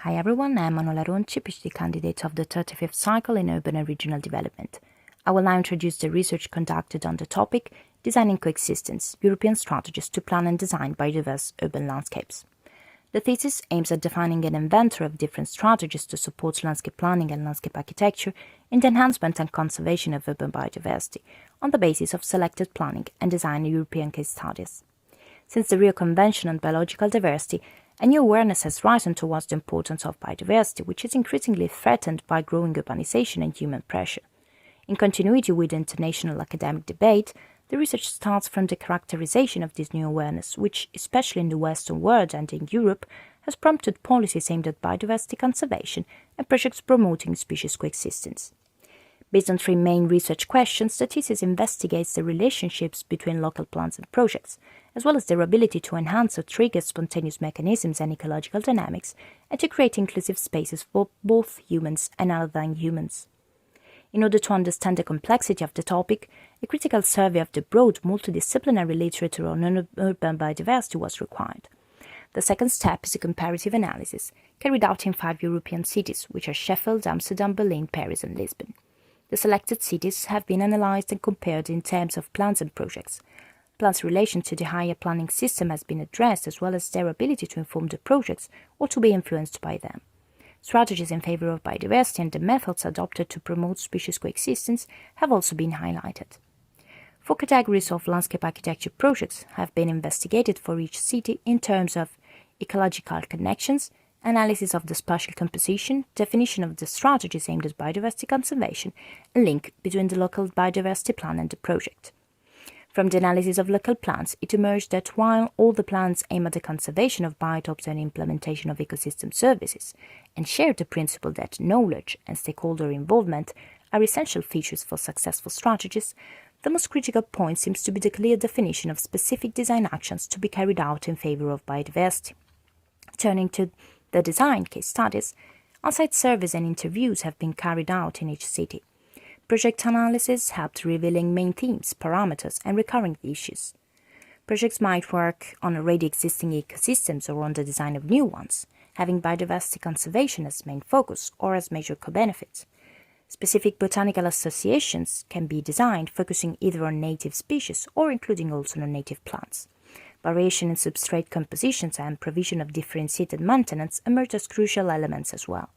Hi everyone, I'm Manuela Ronci, PhD candidate of the 35th cycle in Urban and Regional Development. I will now introduce the research conducted on the topic Designing Coexistence, European Strategies to Plan and Design Biodiverse Urban Landscapes. The thesis aims at defining an inventory of different strategies to support landscape planning and landscape architecture in the enhancement and conservation of urban biodiversity on the basis of selected planning and design European case studies. Since the Rio Convention on Biological Diversity, a new awareness has risen towards the importance of biodiversity, which is increasingly threatened by growing urbanization and human pressure. In continuity with the international academic debate, the research starts from the characterization of this new awareness, which, especially in the Western world and in Europe, has prompted policies aimed at biodiversity conservation and projects promoting species coexistence. Based on three main research questions, the thesis investigates the relationships between local plans and projects, as well as their ability to enhance or trigger spontaneous mechanisms and ecological dynamics, and to create inclusive spaces for both humans and other than humans. In order to understand the complexity of the topic, a critical survey of the broad multidisciplinary literature on urban biodiversity was required. The second step is a comparative analysis, carried out in 5 European cities, which are Sheffield, Amsterdam, Berlin, Paris and Lisbon. The selected cities have been analysed and compared in terms of plans and projects. Plans' relation to the higher planning system has been addressed, as well as their ability to inform the projects or to be influenced by them. Strategies in favour of biodiversity and the methods adopted to promote species coexistence have also been highlighted. 4 categories of landscape architecture projects have been investigated for each city in terms of ecological connections, analysis of the spatial composition, definition of the strategies aimed at biodiversity conservation, and link between the local biodiversity plan and the project. From the analysis of local plans, it emerged that while all the plans aim at the conservation of biotopes and implementation of ecosystem services, and share the principle that knowledge and stakeholder involvement are essential features for successful strategies, the most critical point seems to be the clear definition of specific design actions to be carried out in favour of biodiversity. Turning to the design case studies, on-site surveys and interviews have been carried out in each city. Project analysis helped revealing main themes, parameters, and recurring issues. Projects might work on already existing ecosystems or on the design of new ones, having biodiversity conservation as main focus or as major co-benefit. Specific botanical associations can be designed focusing either on native species or including also non-native plants. Variation in substrate compositions and provision of differentiated maintenance emerge as crucial elements as well.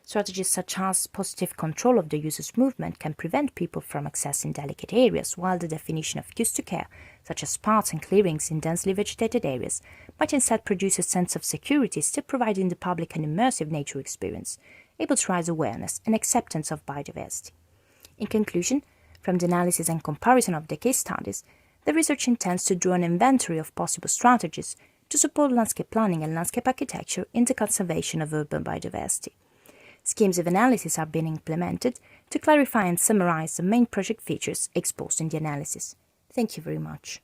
Strategies such as positive control of the user's movement can prevent people from accessing delicate areas, while the definition of cues to care, such as paths and clearings in densely vegetated areas, might instead produce a sense of security, still providing the public an immersive nature experience, able to raise awareness and acceptance of biodiversity. In conclusion, from the analysis and comparison of the case studies, the research intends to draw an inventory of possible strategies to support landscape planning and landscape architecture in the conservation of urban biodiversity. Schemes of analysis are being implemented to clarify and summarize the main project features exposed in the analysis. Thank you very much.